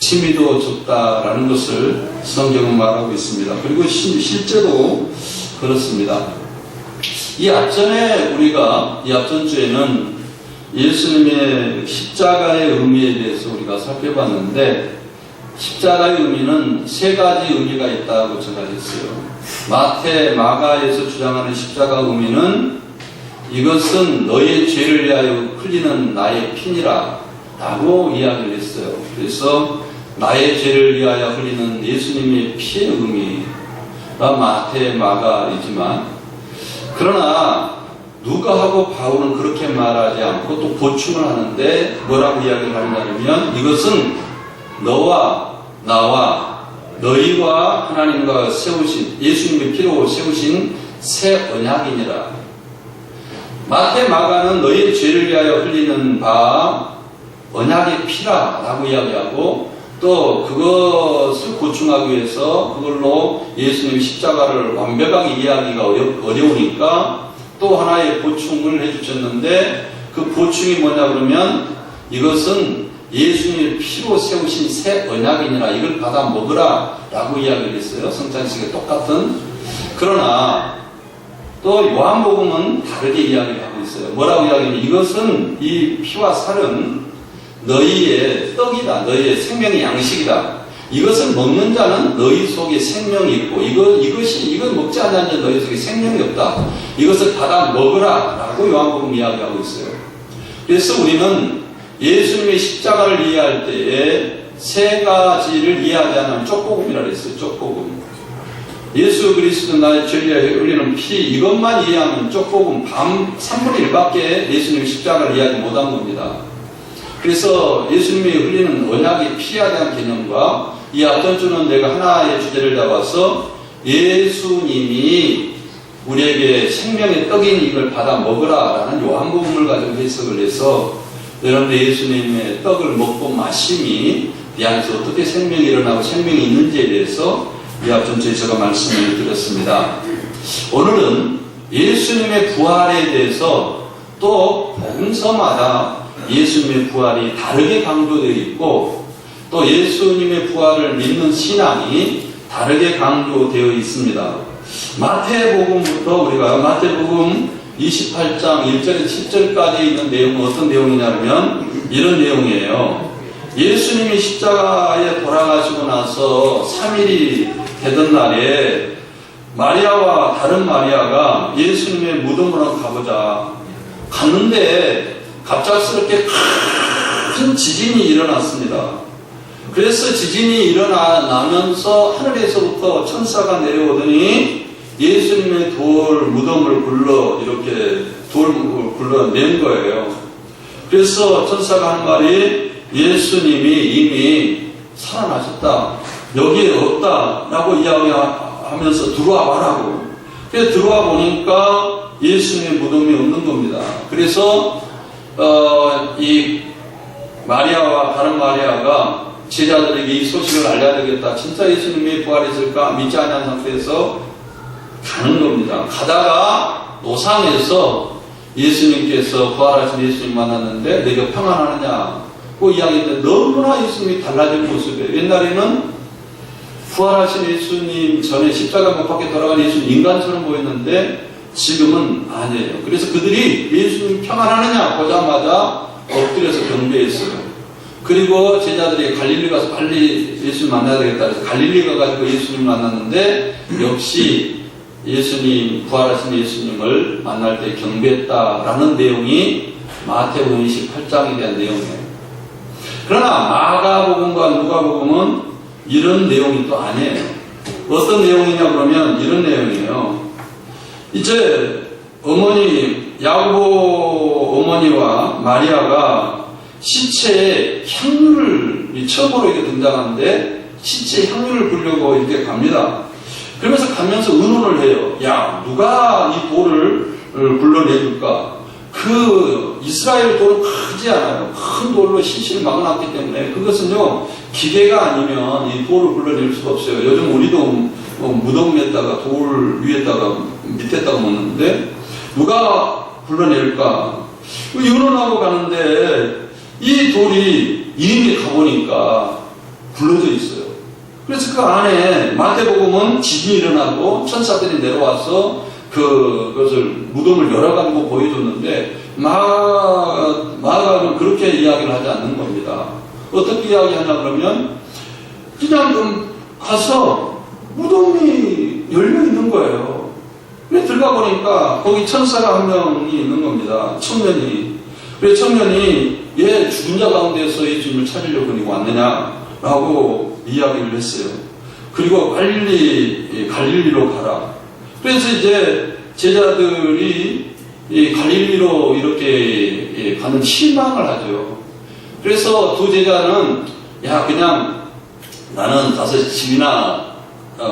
취미도 적다라는 것을 성경은 말하고 있습니다. 그리고 실제로 그렇습니다. 이 앞전주에는 예수님의 십자가의 의미에 대해서 우리가 살펴봤는데, 십자가의 의미는 세 가지 의미가 있다고 제가 했어요. 마태, 마가에서 주장하는 십자가 의미는 이것은 너의 죄를 위하여 흘리는 나의 피니라 라고 이야기를 했어요. 그래서 나의 죄를 위하여 흘리는 예수님의 피의 의미가 마태, 마가이지만, 그러나 누가하고 바울은 그렇게 말하지 않고 또 보충을 하는데 뭐라고 이야기를 하냐면, 이것은 너와 나와 너희와 하나님과 세우신, 예수님의 피로 세우신 새 언약이니라. 마태, 마가는 너희의 죄를 위하여 흘리는 바 언약의 피라 라고 이야기하고, 또 그것을 보충하기 위해서 그걸로 예수님 십자가를 완벽하게 이해하기가 어려우니까 또 하나의 보충을 해주셨는데, 그 보충이 뭐냐 그러면 이것은 예수님의 피로 세우신 새 언약이니라, 이걸 받아 먹으라 라고 이야기를 했어요. 성찬식에 똑같은. 그러나 또 요한복음은 다르게 이야기를 하고 있어요. 뭐라고 이야기하면 이것은, 이 피와 살은 너희의 떡이다, 너희의 생명의 양식이다. 이것을 먹는 자는 너희 속에 생명이 있고, 이걸 먹지 않는 자는 너희 속에 생명이 없다. 이것을 받아 먹으라 라고 요한복음 이야기하고 있어요. 그래서 우리는 예수님의 십자가를 이해할 때에 세 가지를 이해하지 않으면 쪽복음이라고 했어요. 쪽복음. 예수 그리스도 나의 죄를 위하여 흘리는 피, 이것만 이해하면 쪽복음, 3분의 1밖에 예수님의 십자가를 이해하지 못한 겁니다. 그래서 예수님이 흘리는 언약의 피에 대한 개념과 이 앞전 주는 내가 하나의 주제를 잡아서 예수님이 우리에게 생명의 떡인 이걸 받아 먹으라 라는 요한복음을 가지고 해석을 해서, 여러분들 예수님의 떡을 먹고 마심이 이 안에서 어떻게 생명이 일어나고 생명이 있는지에 대해서 이 앞전 주에 제가 말씀을 드렸습니다. 오늘은 예수님의 부활에 대해서 또 복음서마다 예수님의 부활이 다르게 강조되어 있고, 또 예수님의 부활을 믿는 신앙이 다르게 강조되어 있습니다. 마태복음부터 우리가 마태복음 28장 1절에서 10절까지 있는 내용은 어떤 내용이냐면 이런 내용이에요. 예수님이 십자가에 돌아가시고 나서 3일이 되던 날에 마리아와 다른 마리아가 예수님의 무덤으로 가보자 갔는데, 갑작스럽게 큰 지진이 일어났습니다. 그래서 지진이 일어나면서 하늘에서부터 천사가 내려오더니 예수님의 무덤을 굴러낸 거예요. 그래서 천사가 하는 말이, 예수님이 이미 살아나셨다, 여기에 없다 라고 이야기하면서 들어와 봐라고. 그래서 들어와 보니까 예수님의 무덤이 없는 겁니다. 그래서 이 마리아와 다른 마리아가 제자들에게 이 소식을 알려야 되겠다, 진짜 예수님이 부활했을까 믿지 않은 상태에서 가는 겁니다. 가다가 노상에서 예수님께서, 부활하신 예수님 만났는데 내가 평안하느냐고 이야기했는데, 너무나 예수님이 달라진 모습이에요. 옛날에는 부활하신 예수님 전에 십자가 못 박혀 돌아간 예수님 인간처럼 보였는데 지금은 아니에요. 그래서 그들이 예수님 평안하느냐 보자마자 엎드려서 경배했어요. 그리고 제자들이 갈릴리 가서 빨리 예수님 만나야 되겠다 해서 갈릴리 가가지고 예수님 만났는데, 역시 예수님, 부활하신 예수님을 만날 때 경배했다라는 내용이 마태복음 28장에 대한 내용이에요. 그러나 마가복음과 누가복음은 이런 내용이 또 아니에요. 어떤 내용이냐 그러면 이런 내용이에요. 이제 야고보 어머니와 마리아가 시체에 향유를, 처음으로 이렇게 등장하는데 시체에 향유를 부려고 이렇게 갑니다. 그러면서 가면서 의논을 해요. 야, 누가 이 돌을 굴러내줄까? 그 이스라엘 돌은 크지 않아요. 큰 돌로 시체를 막아놨기 때문에 그것은요, 기계가 아니면 이 돌을 굴러낼 수가 없어요. 요즘 우리도 무덤에다가 돌 위에다가 밑에다가 놓는데 누가 굴러낼까? 의논하고 가는데 이 돌이 이미 가보니까 불러져 있어요. 그래서 그 안에 마태복음은 지진이 일어나고 천사들이 내려와서 그것을 무덤을 열어가지고 보여줬는데 마가는 그렇게 이야기를 하지 않는 겁니다. 어떻게 이야기하냐 그러면 그냥 가서 무덤이 열려 있는 거예요. 그래서 들어가 보니까 거기 천사가 한 명이 있는 겁니다. 청년이. 그래서 청년이 얘 죽은 자 가운데서 예수님을 찾으려고 왔느냐라고 이야기를 했어요. 그리고 갈릴리로 가라. 그래서 이제 제자들이 갈릴리로 이렇게 가는 실망을 하죠. 그래서 두 제자는 야 그냥 나는 가서 집이나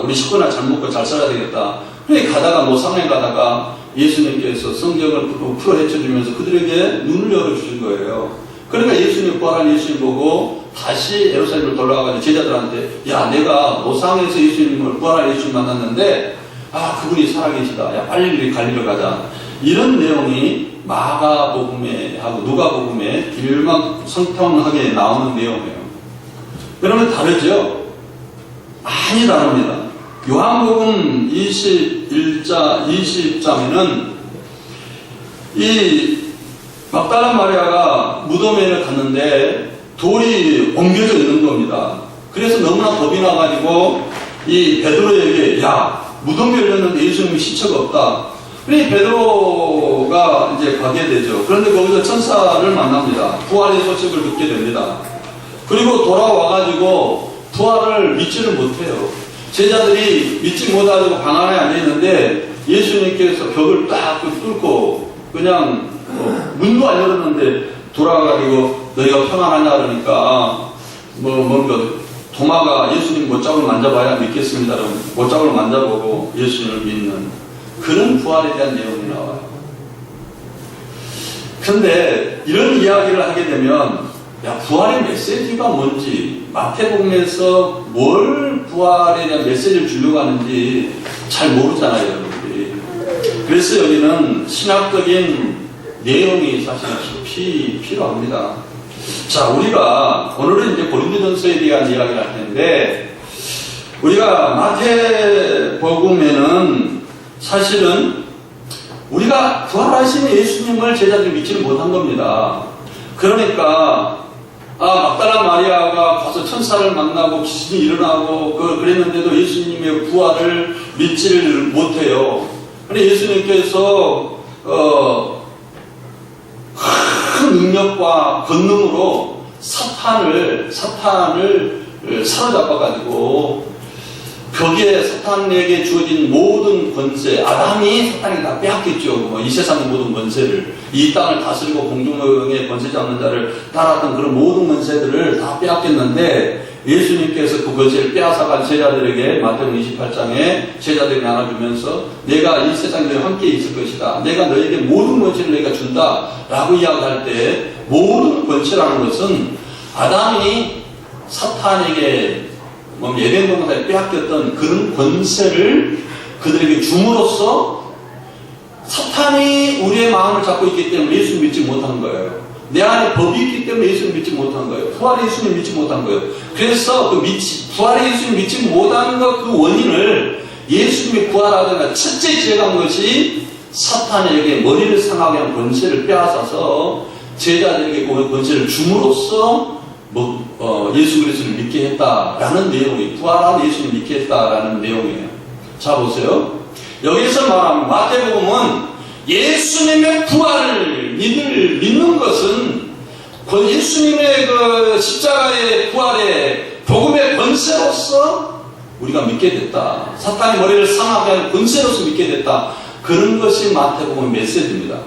우리 식구나 잘 먹고 잘 살아야 되겠다. 그래 가다가 노상에 가다가 예수님께서 성경을 풀어 헤쳐주면서 그들에게 눈을 열어주신 거예요. 그러니까 예수님 부활한 예수님 보고 다시 예루살렘을 돌아가가지고 제자들한테 야 내가 노상에서 예수님을 부활한 예수님 만났는데 그분이 살아계시다. 야 빨리 갈릴리로 가자. 이런 내용이 마가복음에 하고 누가복음에 일맥상통하게 나오는 내용이에요. 그러면 다르죠? 많이 다릅니다. 요한복음 20장에는 이 막달라 마리아가 무덤에 갔는데 돌이 옮겨져 있는 겁니다. 그래서 너무나 겁이 나가지고 이 베드로에게 야 무덤이 열렸는데 예수님이 시체가 없다. 그래 베드로가 이제 가게 되죠. 그런데 거기서 천사를 만납니다. 부활의 소식을 듣게 됩니다. 그리고 돌아와가지고 부활을 믿지를 못해요. 제자들이 믿지 못하고 방 안에 앉아있는데 예수님께서 벽을 딱 뚫고 그냥 문도 안 열었는데 돌아가가지고 너희가 평안하냐 그러니까 뭔가 도마가 예수님 못자국을 만져봐야 믿겠습니다. 못자국을 만져보고 예수님을 믿는 그런 부활에 대한 내용이 나와요. 그런데 이런 이야기를 하게 되면 부활의 메시지가 뭔지 마태복음에서 뭘 부활에 대한 메시지를 주려고 하는지 잘 모르잖아요, 여러분들이. 그래서 여기는 신학적인 내용이 사실 깊이 필요합니다. 자, 우리가 오늘은 이제 고린도전서에 대한 이야기를 할 텐데 우리가 마태복음에는 사실은 우리가 부활하신 예수님을 제자들이 믿지를 못한 겁니다. 그러니까 막달라 마리아가 가서 천사를 만나고 기신이 일어나고 그랬는데도 예수님의 부활을 믿지를 못해요. 근데 예수님께서 큰 능력과 권능으로 사탄을 사로잡아가지고 거기에 사탄에게 주어진 모든 권세, 아담이 사탄에게 다 빼앗겼죠. 이 세상의 모든 권세를, 이 땅을 다스리고 공중의 권세 잡는 자를 따랐던 그런 모든 권세들을 다 빼앗겼는데 예수님께서 그 권세를 빼앗아간 제자들에게 마태복음 28장에 제자들에게 나눠주면서 내가 이 세상에 함께 있을 것이다. 내가 너에게 모든 권세를 내가 준다. 라고 이야기할 때 모든 권세라는 것은 아담이 사탄에게 예덴 동산에 빼앗겼던 그런 권세를 그들에게 줌으로써 사탄이 우리의 마음을 잡고 있기 때문에 예수를 믿지 못한 거예요. 내 안에 법이 있기 때문에 예수를 믿지 못한 거예요. 부활의 예수를 믿지 못한 거예요. 그래서 부활의 예수를 믿지 못한 그 원인을 예수님이 부활하자마자 첫째 지어간 것이 사탄에게 머리를 상하게 한 권세를 빼앗아서 제자들에게 그 권세를 줌으로써 예수 그리스도를 믿게 했다라는 내용이 부활한 예수를 믿게 했다라는 내용이에요. 자 보세요. 여기서 말하는 마태복음은 예수님의 부활을 믿는 것은 예수님의 그 십자가의 부활의 복음의 권세로서 우리가 믿게 됐다. 사탄의 머리를 상하게 하는 권세로서 믿게 됐다. 그런 것이 마태복음의 메시지입니다.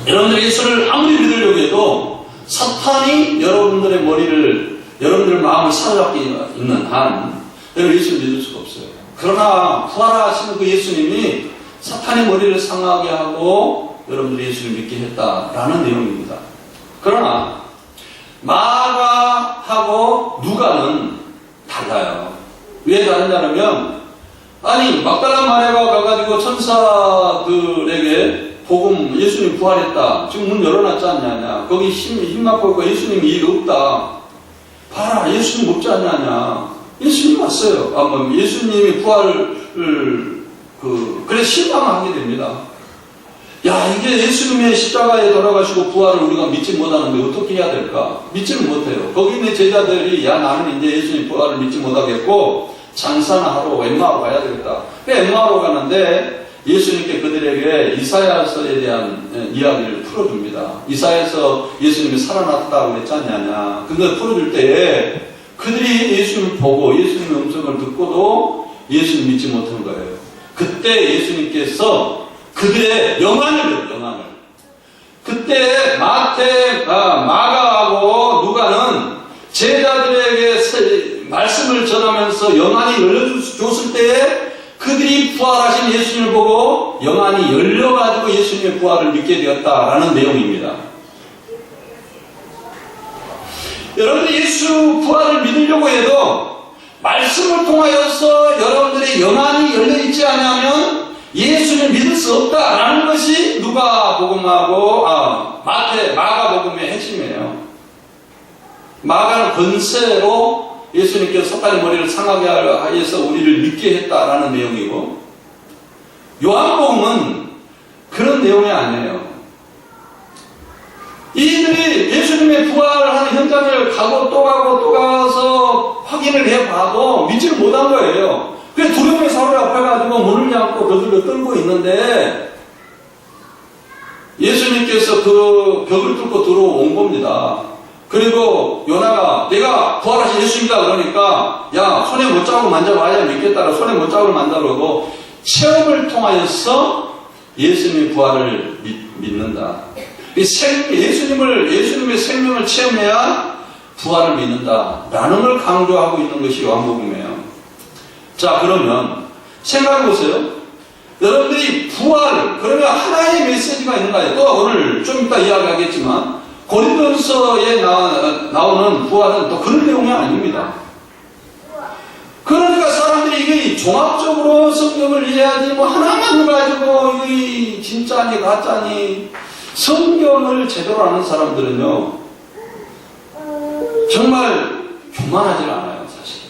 여러분들이 예수를 아무리 믿으려고 해도 사탄이 여러분들의 여러분들의 마음을 사로잡고 있는 한 여러분 예수를 믿을 수가 없어요. 그러나 부활하시는 그 예수님이 사탄의 머리를 상하게 하고 여러분들이 예수를 믿게 했다라는 내용입니다. 그러나 마가하고 누가는 달라요. 왜 다르냐면 막달라 마리아가 가가지고 천사들에게 복음 예수님 부활했다. 지금 문 열어놨지 않냐. 거기 힘 막고 있고 예수님이 일 없다. 봐라. 예수님 없지 않냐냐. 예수님 왔어요. 예수님이 부활을 그래서 실망하게 됩니다. 야, 이게 예수님의 십자가에 돌아가시고 부활을 우리가 믿지 못하는데 어떻게 해야 될까? 믿지는 못해요. 거기 있는 제자들이 야, 나는 이제 예수님 부활을 믿지 못하겠고 장사나 하러 엠마오로 가야 되겠다. 엠마오로 가는데 예수님께 그들에게 이사야서에 대한 이야기를 풀어줍니다. 이사야서 예수님이 살아났다고 했지 않냐냐. 그걸 풀어줄 때에 그들이 예수님을 보고 예수님의 음성을 듣고도 예수님 믿지 못한 거예요. 그때 예수님께서 그들의 영안을. 그때 마가하고 누가는 제자들에게 말씀을 전하면서 영안이 열려줬을 때에 그들이 부활하신 예수님을 보고 영안이 열려가지고 예수님의 부활을 믿게 되었다라는 내용입니다. 여러분들이 예수 부활을 믿으려고 해도 말씀을 통하여서 여러분들의 영안이 열려있지 않으면 예수를 믿을 수 없다라는 것이 누가복음하고 마가복음의 핵심이에요. 마가는 권세로 예수님께서 섣달의 머리를 상하게 하여서 우리를 믿게 했다라는 내용이고, 요한복음은 그런 내용이 아니에요. 이들이 예수님의 부활하는 현장을 가고 또 가서 확인을 해봐도 믿지를 못한 거예요. 그래서 두려움에 사로잡혀가지고 문을 잠고 거들러 떨고 있는데 예수님께서 그 벽을 뚫고 들어온 겁니다. 그리고 요나가 내가 부활하신 예수입니다 그러니까 야, 손에 못자국을 만져봐야 믿겠다고 손에 못자국을 만져보고 체험을 통하여서 예수님의 부활을 믿는다. 예수님의 생명을 체험해야 부활을 믿는다라는 걸 강조하고 있는 것이 요한복음이에요. 자, 그러면 생각해보세요. 여러분들이 부활, 그러면 하나의 메시지가 있는가요? 또 오늘 좀 이따 이야기하겠지만 고린도서에 나오는 부활은 또 그런 내용이 아닙니다. 그러니까 사람들이 이게 종합적으로 성경을 이해하지 뭐 하나만 가지고 이게 진짜니 가짜니 성경을 제대로 아는 사람들은요 정말 교만하지 않아요, 사실.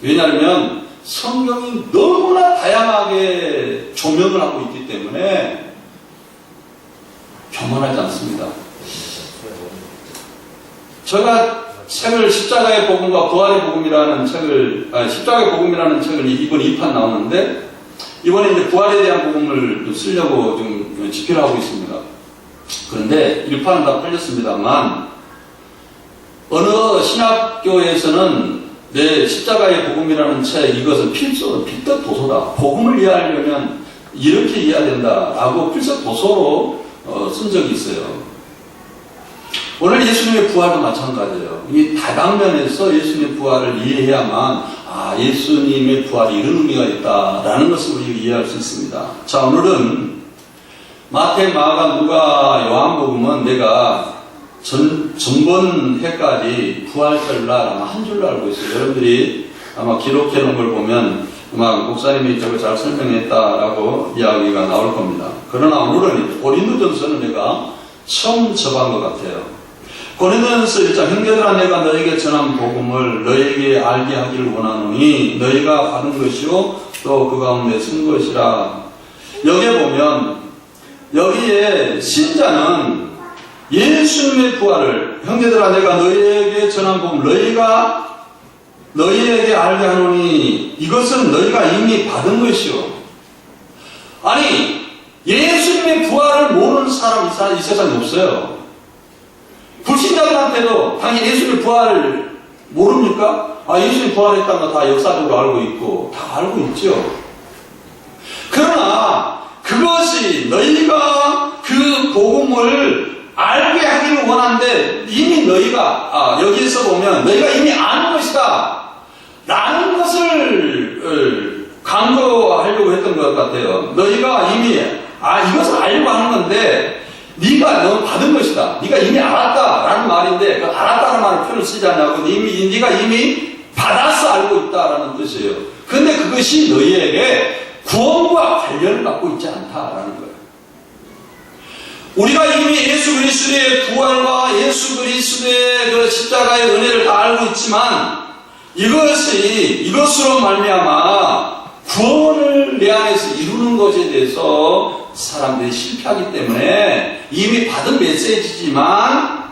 왜냐하면 성경이 너무나 다양하게 조명을 하고 있기 때문에 교만하지 않습니다. 제가 책을 십자가의 복음과 부활의 복음이라는 십자가의 복음이라는 책을 이번에 2판 나오는데 이번에 이제 부활에 대한 복음을 쓰려고 좀 집필을 하고 있습니다. 그런데 1판은 다 팔렸습니다만 어느 신학교에서는 내 십자가의 복음이라는 책 이것은 필독 도서다. 복음을 이해하려면 이렇게 이해해야 된다라고 필독 도서로 쓴 적이 있어요. 오늘 예수님의 부활도 마찬가지예요. 이 다방면에서 예수님의 부활을 이해해야만 예수님의 부활이 이런 의미가 있다라는 것을 우리가 이해할 수 있습니다. 자, 오늘은 마태, 마가, 누가, 요한복음은 내가 전번 해까지 부활절날 아마 한 줄로 알고 있어요. 여러분들이 아마 기록해 놓은 걸 보면 아마 목사님이 저걸 잘 설명했다라고 이야기가 나올 겁니다. 그러나 오늘은 고린도전서는 내가 처음 접한 것 같아요. 고린도전서 1장 형제들아 내가 너에게 전한 복음을 너에게 알게 하기를 원하노니 너희가 받은 것이요 또 그 가운데 쓴 것이라. 여기에 보면 여기에 신자는 예수님의 부활을 형제들아 내가 너희에게 전한 복음 너희가 너희에게 알게 하노니 이것은 너희가 이미 받은 것이요. 아니 예수님의 부활을 모르는 사람 이 세상에 없어요. 불신자들한테도 당연히 예수님의 부활을 모릅니까? 예수님 부활했다는 거 다 역사적으로 알고 있고 다 알고 있죠. 그러나 그것이 너희가 그 복음을 알게 하기를 원하는데 이미 너희가 여기에서 보면 너희가 이미 아는 것이다 라는 것을 강조하려고 했던 것 같아요. 너희가 이미 이것을 알려고 하는 건데 네가 너 받은 것이다. 네가 이미 알았다라는 말인데 그 알았다는 말을 표현을 쓰지 않냐고 네가 이미 받아서 알고 있다라는 뜻이에요. 그런데 그것이 너희에게 구원과 관련을 갖고 있지 않다라는 거예요. 우리가 이미 예수 그리스도의 부활과 예수 그리스도의 그 십자가의 은혜를 다 알고 있지만 이것으로 말미암아 구원을 내 안에서 이루는 것에 대해서 사람들이 실패하기 때문에 이미 받은 메시지지만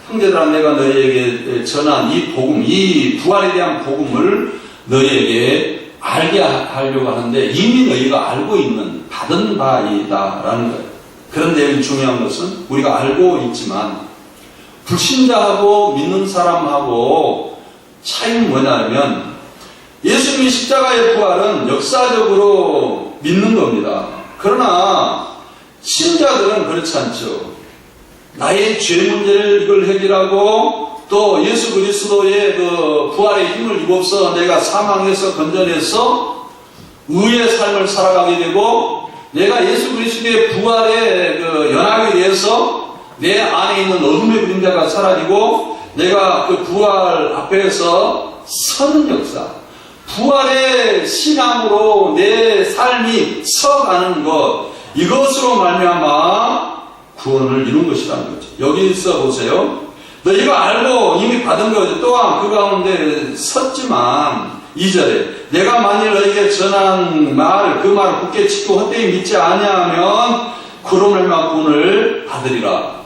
형제들아 내가 너희에게 전한 이 복음, 이 부활에 대한 복음을 너희에게 알게 하려고 하는데 이미 너희가 알고 있는 받은 바이다라는 거예요. 그런데 여기 중요한 것은 우리가 알고 있지만 불신자하고 믿는 사람하고 차이는 뭐냐면 예수님의 십자가의 부활은 역사적으로 믿는 겁니다. 그러나 신자들은 그렇지 않죠. 나의 죄 문제를 이걸 해결하고 또 예수 그리스도의 그 부활의 힘을 입어서 내가 사망에서 건져내서 의의 삶을 살아가게 되고 내가 예수 그리스도의 부활의 그 연합에 대해서 내 안에 있는 어둠의 그림자가 사라지고 내가 그 부활 앞에서 서는 역사, 부활의 신앙으로 내 삶이 서가는 것, 이것으로 말미암아 구원을 이룬 것이라는 거죠. 여기서 보세요. 너희가 알고 이미 받은 것 또한 그 가운데 섰지만 2절에 내가 만일 너희에게 전한 말 그 말을 굳게 지키고 헛되이 믿지 아니하면 그로 말미암아 구원을 받으리라.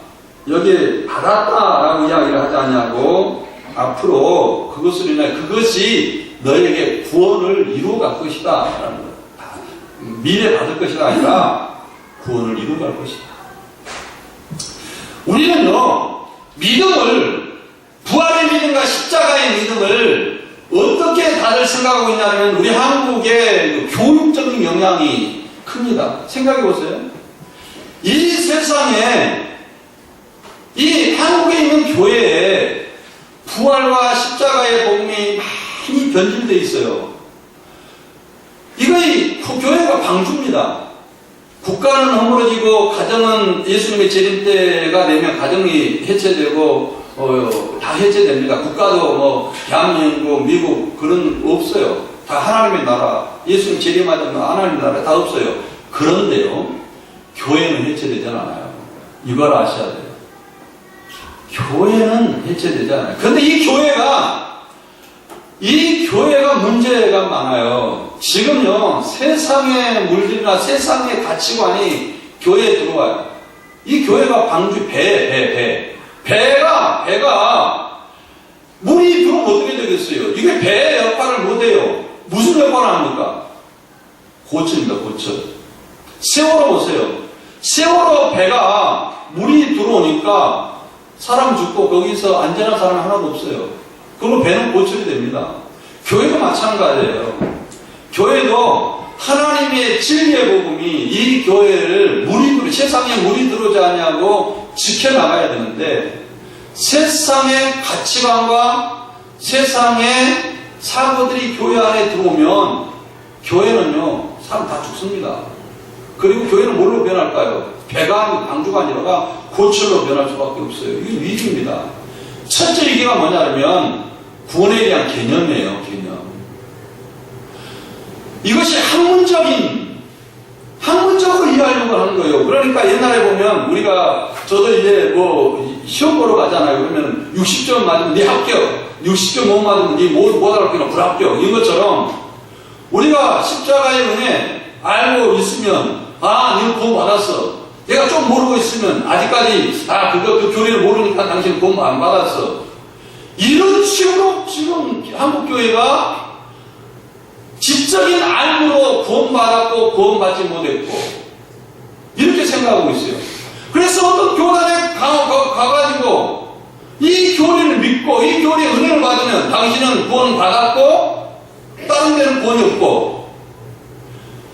여기 받았다라고 이야기를 하지 않냐고 앞으로 그것으로 인해 그것이 너희에게 구원을 이루어갈 것이다 라는 거예요. 미래 받을 것이가 아니라 구원을 이루어갈 것이다. 우리는요 믿음을 부활의 믿음과 십자가의 믿음을 어떻게 다들 생각하고 있냐면 우리 한국의 교육적인 영향이 큽니다. 생각해 보세요. 이 세상에 이 한국에 있는 교회에 부활과 십자가의 복음이 많이 변질되어 있어요. 이거의 교회가 방주입니다. 국가는 허물어지고 가정은 예수님의 재림 때가 되면 가정이 해체되고 다 해체됩니다. 국가도 뭐 대한민국, 미국 그런 없어요. 다 하나님의 나라. 예수님 재림하자면 하나님의 나라 다 없어요. 그런데요, 교회는 해체되지 않아요. 이걸 아셔야 돼요. 교회는 해체되지 않아요. 그런데 이 교회가 문제가 많아요. 지금요, 세상의 물질이나 세상의 가치관이 교회에 들어와요. 이 교회가 방주 배가 물이 들어오면 어떻게 되겠어요? 이게 배의 역할을 못해요. 무슨 역할을 합니까? 고철입니다, 고철. 세월호 보세요. 세월호 배가 물이 들어오니까 사람 죽고 거기서 안전한 사람 하나도 없어요. 그러면 배는 고철이 됩니다. 교회도 마찬가지예요. 교회도 하나님의 진리의 복음이 이 교회를 세상에 물이 들어오지 않냐고 지켜나가야 되는데 세상의 가치관과 세상의 사고들이 교회 안에 들어오면 교회는요 사람 다 죽습니다. 그리고 교회는 뭘로 변할까요? 배가 방주가 아니라 고철로 변할 수밖에 없어요. 이게 위기입니다. 첫째 위기가 뭐냐면 구원에 대한 개념이에요. 개념. 이것이 학문적으로 이해하려고 하는 거예요. 그러니까 옛날에 보면 저도 이제 뭐 시험 보러 가잖아요. 그러면 60점 맞으면 네 합격, 60점 못 맞으면 네 못 알았거나 불합격. 이것처럼 우리가 십자가의 은혜 알고 있으면 너는 구원 받았어. 내가 좀 모르고 있으면 아직까지 그 교리를 모르니까 당신 구원 안 받았어. 이런 식으로 지금 한국교회가 지적인 알므로 구원받았고 구원받지 못했고 이렇게 생각하고 있어요. 그래서 어떤 교단에 가가지고 이 교리를 믿고 이 교리의 은혜를 받으면 당신은 구원 받았고 다른 데는 구원이 없고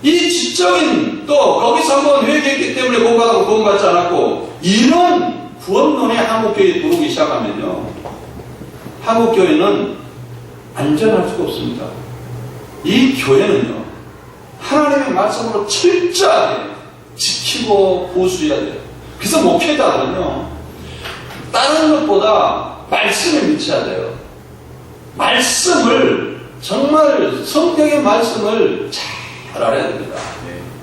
이 지적인 또 거기서 한번 회개했기 때문에 구원받고 구원받지 않았고 이런 구원론에 한국교회에 들어오기 시작하면요 한국교회는 안전할 수가 없습니다. 이 교회는요 하나님의 말씀으로 철저하게 지키고 보수해야 돼요. 그래서 목회자들은요 다른 것보다 말씀에 미쳐야 돼요. 말씀을 정말 성경의 말씀을 잘 알아야 됩니다.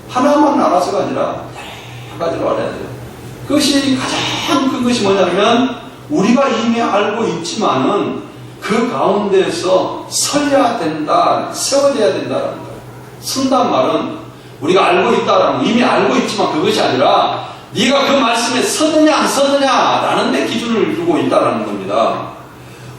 하나만 알아서가 아니라 여러 가지로 알아야 돼요. 그것이 가장 큰 것이 뭐냐면 우리가 이미 알고 있지만은 그 가운데서 서야 된다, 세워져야 된다는 거예요. 선단 말은 우리가 알고 있다라는, 이미 알고 있지만 그것이 아니라 네가 그 말씀에 서느냐 안 서느냐라는 데 기준을 두고 있다라는 겁니다.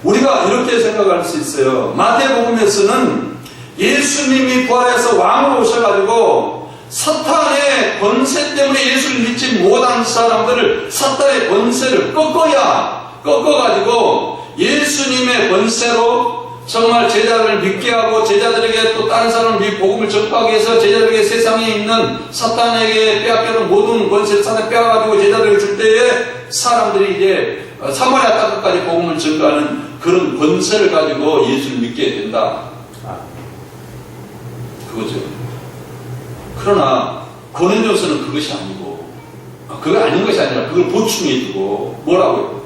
우리가 이렇게 생각할 수 있어요. 마태복음에서는 예수님이 부활해서 왕으로 오셔가지고 사탄의 권세 때문에 예수를 믿지 못한 사람들을 사탄의 권세를 꺾어가지고 예수님의 권세로 정말 제자들을 믿게 하고 제자들에게 또 다른 사람을 복음을 전파하기 위해서 제자들에게 세상에 있는 사탄에게 빼앗겨는 모든 권세를 사탄에 빼앗가지고 제자들에게 줄 때에 사람들이 이제 사마리아 땅까지 복음을 전가하는 그런 권세를 가지고 예수를 믿게 된다. 그거죠. 그러나 고린도서는 그것이 아니고, 그거 아닌 것이 아니라 그걸 보충해주고 뭐라고요?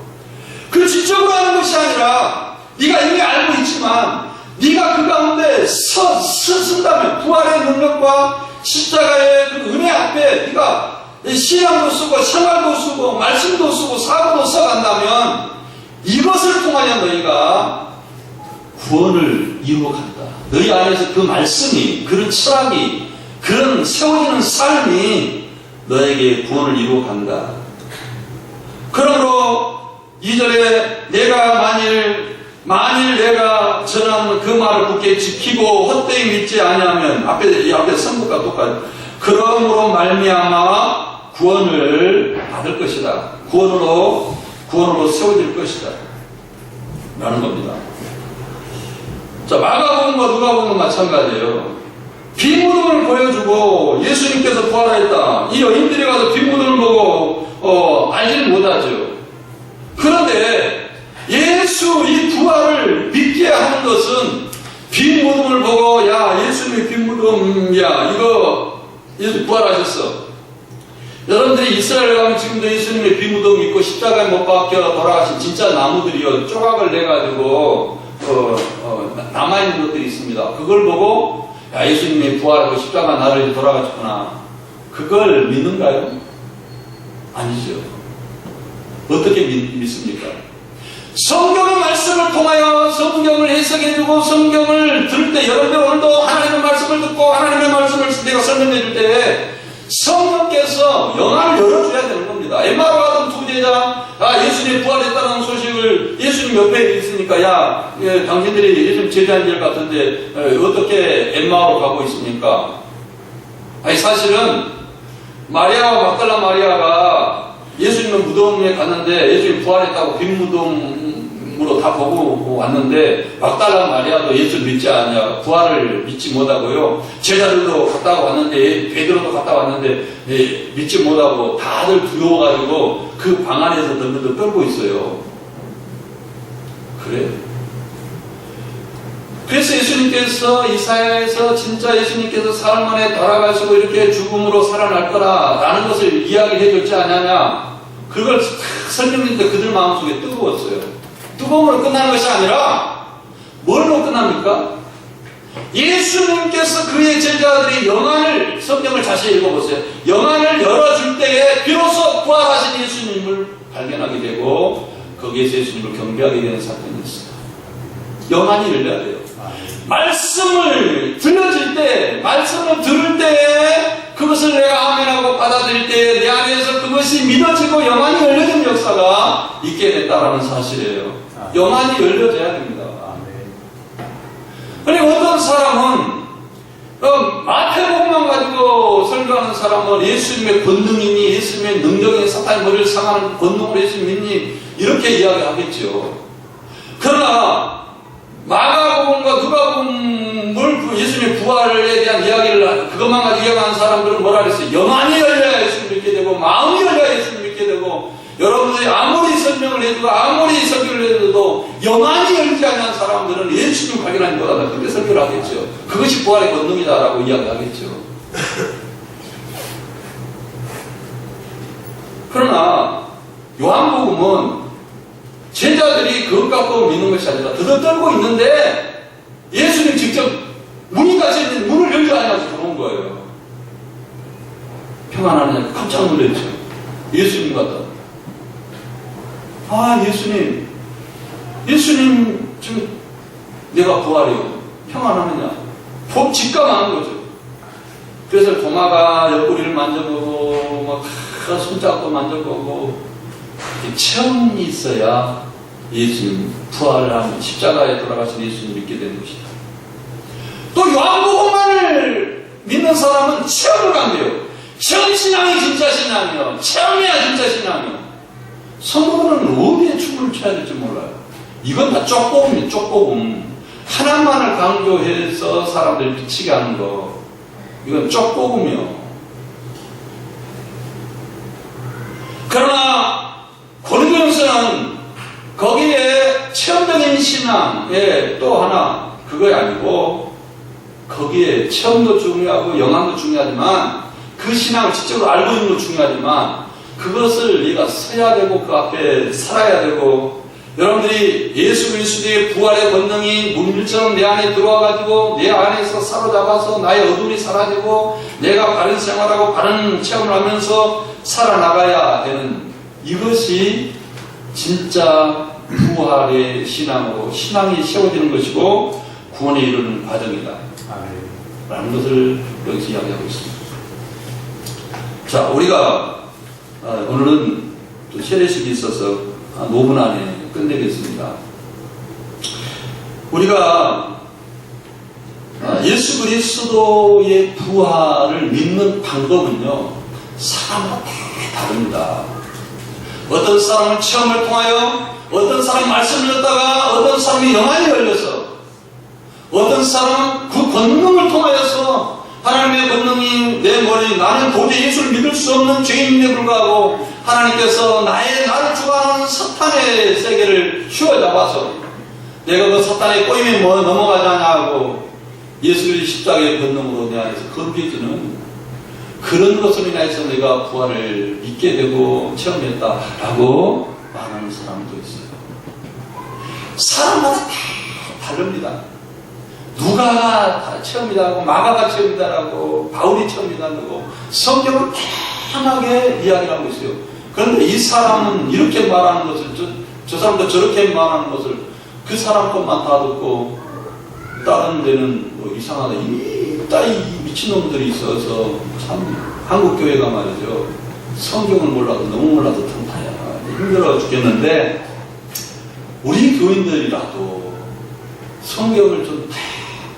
그 지적으로 하는 것이 아니라 네가 이미 알고 있지만 네가 그 가운데 쓴다면 부활의 능력과 십자가의 그 은혜 앞에 네가 신앙도 쓰고 생활도 쓰고 말씀도 쓰고 사고도 써간다면 이것을 통하여 너희가 구원을 이루어간다. 너희 안에서 그 말씀이, 그런 철학이, 그런 세워지는 삶이 너에게 구원을 이루어간다. 그러므로 2절에 내가 만일 내가 전하는 그 말을 굳게 지키고 헛되이 믿지 아니하면 앞에 선부가 똑같아요. 그러므로 말미암아 구원을 받을 것이다. 구원으로 세워질 것이다. 라는 겁니다. 자, 마가복음과 누가복음은 마찬가지예요. 빈 무덤을 보여주고 예수님께서 부활하였다. 이 여인들이 가서 빈 무덤을 보고 알지는 못하죠. 그런데 예수 이 부활을 믿게 하는 것은 빈 무덤을 보고 야 예수님이 빈 무덤이야 이거 예수 부활하셨어. 여러분들이 이스라엘 가면 지금도 예수님의 빈 무덤이 있고 십자가에 못 박혀 돌아가신 진짜 나무들이요 조각을 내가지고 남아있는 것들이 있습니다. 그걸 보고 야 예수님이 부활하고 십자가 나를 돌아가셨구나. 그걸 믿는가요? 아니죠. 어떻게 믿습니까? 성경의 말씀을 통하여 성경을 해석해주고 성경을 들을 때 여러분들 오늘도 하나님의 말씀을 듣고 하나님의 말씀을 내가 설명해줄 때 성령께서 영안을 열어줘야 되는 겁니다. 엠마오 가던 두 제자 예수님 부활했다는 소식을 예수님 옆에 있으니까 야 당신들이 예수님 제자인 줄 같은데 어떻게 엠마오로 가고 있습니까? 아니 사실은 마리아와 막달라 마리아가 예수님은 무덤에 갔는데 예수님 부활했다고 빈 무덤으로 다 보고 왔는데 막달라 마리아도 예수 믿지 않냐 부활을 믿지 못하고요 제자들도 갔다 왔는데 베드로도 갔다 왔는데 믿지 못하고 다들 두려워가지고 그 방 안에서 덜덜 떨고 있어요. 그래? 그래서 예수님께서 이사야에서 진짜 예수님께서 사흘 만에 돌아가시고 이렇게 죽음으로 살아날 거라라는 것을 이야기해 줬지 않느냐. 그걸 설명했는데 그들 마음속에 뜨거웠어요. 뜨거움으로 끝나는 것이 아니라 뭘로 끝납니까? 예수님께서 그의 제자들이 영안을 성경을 자세히 읽어보세요. 영안을 열어줄 때에 비로소 부활하신 예수님을 발견하게 되고 거기에서 예수님을 경배하게 되는 사건이 있어요. 영안이 열려야 돼요. 말씀을 들려줄 때, 말씀을 들을 때, 그것을 내가 아멘하고 받아들일 때, 내 안에서 그것이 믿어지고 영안이 열려진 역사가 있게 됐다라는 사실이에요. 영안이 열려져야 됩니다. 그리고 어떤 사람은, 마태복음만 가지고 설교하는 사람은 예수님의 권능이니, 예수님의 능력이니, 사탄의 머리를 상하는 권능으로 예수님 믿니, 이렇게 이야기하겠죠. 그러나, 마가복음과 누가복음을 예수님의 부활에 대한 이야기를 그것만 가지고 이야기하는 사람들은 뭐라 그랬어요? 영안이 열려야 예수님 믿게 되고 마음이 열려야 예수님 믿게 되고 여러분들이 아무리 설명을 해도 아무리 설교를 해도 영안이 열리지 않는 사람들은 예수님 발견하지 못하다 그렇게 설교를 하겠죠. 그것이 부활의 권능이다라고 이야기하겠죠. 그러나 요한복음은 제자들이 그것 갖고 믿는 것이 아니라 들어떨고 있는데 예수님 직접 문이 닫혀 있는 문을 열지 않아서 들어온 거예요. 평안하느냐 깜짝 놀랐죠. 예수님 같다. 아, 예수님 지금 내가 부활이요. 평안하느냐? 직감하는 거죠. 그래서 도마가 옆구리를 만져보고, 막, 손잡고 만져보고, 체험이 있어야 예수님, 부활을 하는 십자가에 돌아가신 예수님 믿게 되는 것이다. 또 요한복음만을 믿는 사람은 체험을 한대요. 체험신앙이 진짜 신앙이요. 체험해야 진짜 신앙이요. 성도들은 어디에 춤을 춰야 될지 몰라요. 이건 다 쪽복음이에요, 쪽복음. 하나만을 강조해서 사람들을 미치게 하는 거. 이건 쪽복음이요. 그러나 고린도전서는 거기에 체험적인 신앙에 또 하나 그거 아니고 거기에 체험도 중요하고 영향도 중요하지만 그 신앙을 지적으로 알고 있는 것도 중요하지만 그것을 네가 서야 되고 그 앞에 살아야 되고 여러분들이 예수 그리스도의 부활의 권능이 물밀처럼 내 안에 들어와가지고 내 안에서 사로잡아서 나의 어둠이 사라지고 내가 바른 생활하고 바른 체험을 하면서 살아나가야 되는 이것이 진짜 부활의 신앙으로 신앙이 세워지는 것이고 구원에 이르는 과정이다 라는 것을 여기서 이야기하고 있습니다. 자, 우리가 오늘은 또 세례식이 있어서 5분 안에 끝내겠습니다. 우리가 예수 그리스도의 부활을 믿는 방법은요, 사람마다 다릅니다. 어떤 사람은 체험을 통하여, 어떤 사람은 말씀을 듣다가, 어떤 사람이 영안이 열려서, 어떤 사람은 그 권능을 통하여서 하나님의 권능이 내 머리, 나는 도저히 예수를 믿을 수 없는 죄인임에 불구하고 하나님께서 나를 주관하는 사탄의 세계를 휘어잡아서 내가 그 사탄의 꼬임에 넘어가지 않냐고 예수 그리스도의 십자가의 권능으로 내 안에서 거룩해지는 그런 것으로 인해서 내가 부활을 믿게 되고 체험했다라고 말하는 사람도 있어요. 사람마다 다 다릅니다. 누가가 다 체험이다라고, 마가가 체험이다라고, 바울이 체험이다라고 성경을 다양하게 이야기를 하고 있어요. 그런데 이 사람은 이렇게 말하는 것을, 저 사람도 저렇게 말하는 것을 그 사람 것만 다 듣고 다른 데는 뭐 이상하다. 이 미친놈들이 있어서 참 한국교회가 말이죠. 성경을 몰라도 너무 몰라도 참 힘들어 죽겠는데 우리 교인들이라도 성경을 좀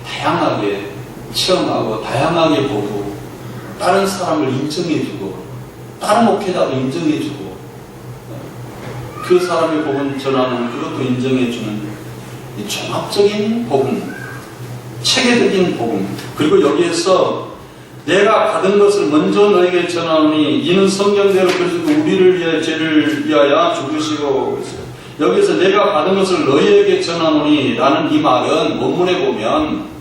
다양하게 체험하고 다양하게 보고 다른 사람을 인정해주고 다른 목회자도 인정해주고 그 사람의 복음 전하는 그것도 인정해주는 이 종합적인 복음, 체계적인 복음, 그리고 여기에서 내가 받은 것을 먼저 너에게 전하오니 이는 성경대로 그리스도 우리를 위하여 죄를 위하여 죽으시고 있어요. 여기서 내가 받은 것을 너희에게 전하오니 라는 이 말은 원문에 보면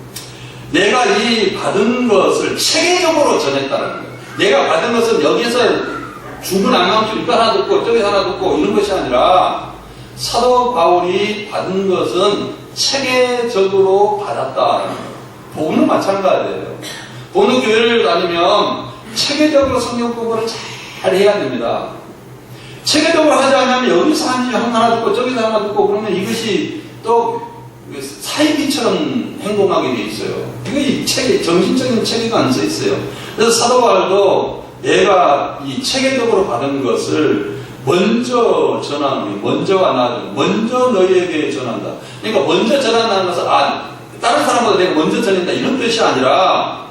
내가 이 받은 것을 체계적으로 전했다는 거예요. 내가 받은 것은 여기서 죽은 안강주 이거 하나 듣고 저기 하나 듣고 이런 것이 아니라 사도 바울이 받은 것은 체계적으로 받았다는 거예요. 복음은 마찬가지예요. 어느 교회를 다니면 체계적으로 성경 공부를 잘 해야 됩니다. 체계적으로 하지 않으면 여기서 하나 듣고 저기서 하나 듣고 그러면 이것이 또 사이비처럼 행동하게 돼 있어요. 이게 정신적인 체계가 안 써 있어요. 그래서 사도 바울도 내가 이 체계적으로 받은 것을 먼저 전하노니, 먼저와 나중, 먼저 너희에게 전한다. 그러니까 먼저 전한다는 것은 다른 사람보다 내가 먼저 전한다 이런 뜻이 아니라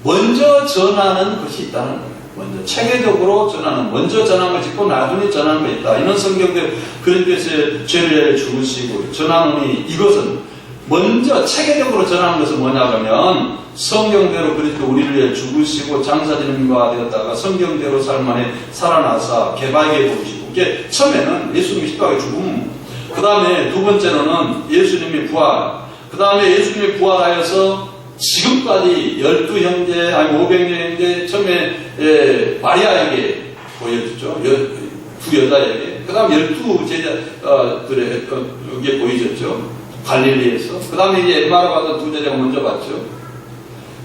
먼저 전하는 것이 있다는 거예요. 먼저 체계적으로 전하는, 먼저 전함을 짓고 나중에 전하는 거 있다. 이런 성경들 그리스도의 죄를 죽으시고 전하노니 이것은 먼저 체계적으로 전하는 것은 뭐냐 그러면 성경대로 그리스도 우리를 위해 죽으시고 장사지는바 되었다가 성경대로 삶 안에 살아나사 개바에게 보이시고 이게 처음에는 예수님이 십자가에 죽음, 그 다음에 두 번째로는 예수님이 부활, 그 다음에 예수님이 부활하여서 지금까지 12형제, 아니 500형제 처음에 마리아에게 보여줬죠. 두 여자에게. 그 다음 12제자들에게 보여줬죠. 갈릴리에서. 그 다음에 이제 엠마로 가서 두 제자가 먼저 봤죠.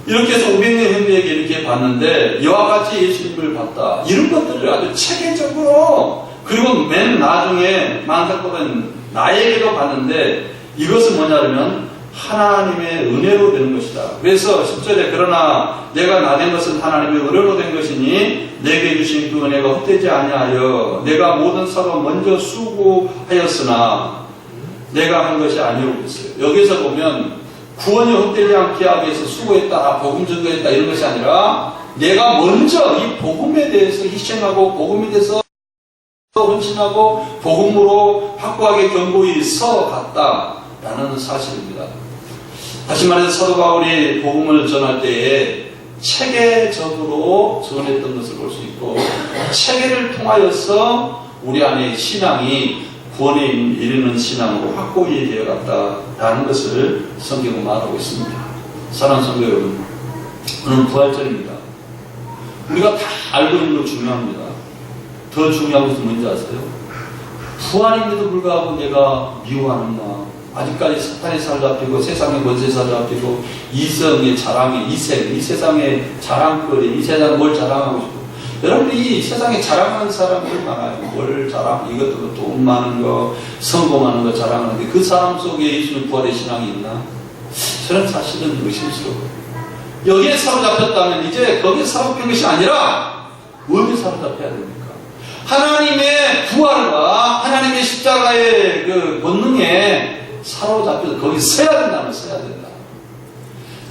이렇게 해서 500명 형제에게 이렇게 봤는데 이와 같이 예수님을 봤다. 이런 것들을 아주 체계적으로 그리고 맨 나중에 만삭보다는 나에게도 봤는데 이것은 뭐냐면 하나님의 은혜로 되는 것이다. 그래서 10절에 그러나 내가 나된 것은 하나님의 은혜로 된 것이니 내게 주신 그 은혜가 헛되지 아니하여 내가 모든 사로 먼저 수고하였으나 내가 한 것이 아니오고 있어요. 여기서 보면 구원이 헛되지 않게 하기 위해서 수고했다, 복음 전도했다 이런 것이 아니라 내가 먼저 이 복음에 대해서 희생하고 복음에 대해서 헌신하고 복음으로 확고하게 견고히 서갔다라는 사실입니다. 다시 말해서 사도 바울이 복음을 전할 때에 체계적으로 전했던 것을 볼 수 있고 체계를 통하여서 우리 안에 신앙이 구원에 이르는 신앙으로 확고히 되어갔다라는 것을 성경은 말하고 있습니다. 사랑하는 성도 여러분, 오늘 부활절입니다. 우리가 다 알고 있는 거 중요합니다. 더 중요한 것은 뭔지 아세요? 부활임에도 불구하고 내가 미워하는가? 아직까지 사탄의 살 잡히고 세상의 권세 살 잡히고 이성의 자랑에 이 세상의 자랑거리, 이 세상 뭘 자랑하고 싶고 여러분이 이 세상에 자랑하는 사람들 많아요. 뭘 자랑? 이것도 돈 많은 거, 성공하는 거 자랑하는데 그 사람 속에 예수님 부활의 신앙이 있나? 저는 사실은 의심스러워요. 여기에 사로잡혔다면 이제 거기에 사로잡힌 것이 아니라 어디에 사로잡혀야 됩니까? 하나님의 부활과 하나님의 십자가의 그 본능에 사로잡혀서 거기 서야 된다면 서야 된다.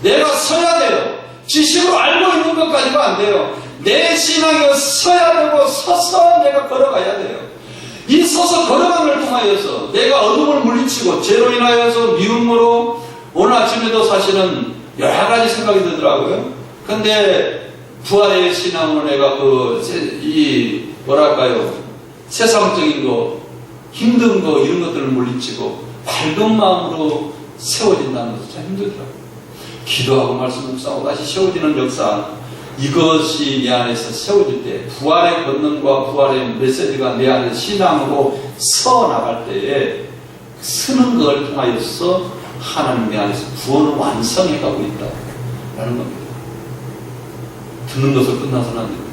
내가 서야 돼요. 지식으로 알고 있는 것까지가 안 돼요. 내 신앙에 서야 되고 서서 내가 걸어가야 돼요. 이 서서 걸어감을 통하여서 내가 어둠을 물리치고 죄로 인하여서 미움으로 오늘 아침에도 사실은 여러 가지 생각이 들더라고요. 근데 부활의 신앙으로 내가 뭐랄까요, 세상적인 거, 힘든 거 이런 것들을 물리치고 밝은 마음으로 세워진다는 것은 참 힘들더라고요. 기도하고 말씀 묵상하고 다시 세워지는 역사, 이것이 내 안에서 세워질 때 부활의 권능과 부활의 메시지가 내 안에 신앙으로 서 나갈 때에 서는 것을 통하여서 하나님 내 안에서 구원을 완성해 가고 있다라는 겁니다. 듣는 것을 끝나서는 안 됩니다.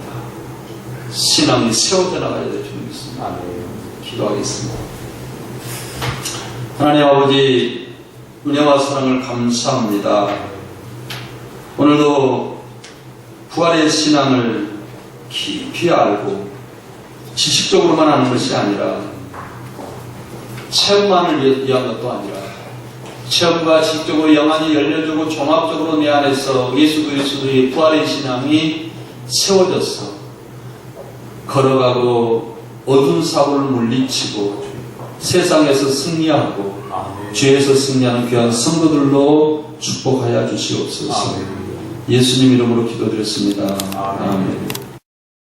신앙이 세워져 나가야 될 줄을 믿습니다. 기도하겠습니다. 하나님 아버지, 은혜와 사랑을 감사합니다. 오늘도 부활의 신앙을 깊이 알고 지식적으로만 하는 것이 아니라 체험만을 위한 것도 아니라 체험과 지식적으로 영안이 열려주고 종합적으로 내 안에서 예수 그리스도의 부활의 신앙이 세워졌어 걸어가고 어두운 사고를 물리치고 세상에서 승리하고 죄에서 승리하는 귀한 성도들로 축복하여 주시옵소서. 예수님 이름으로 기도드렸습니다. 아멘.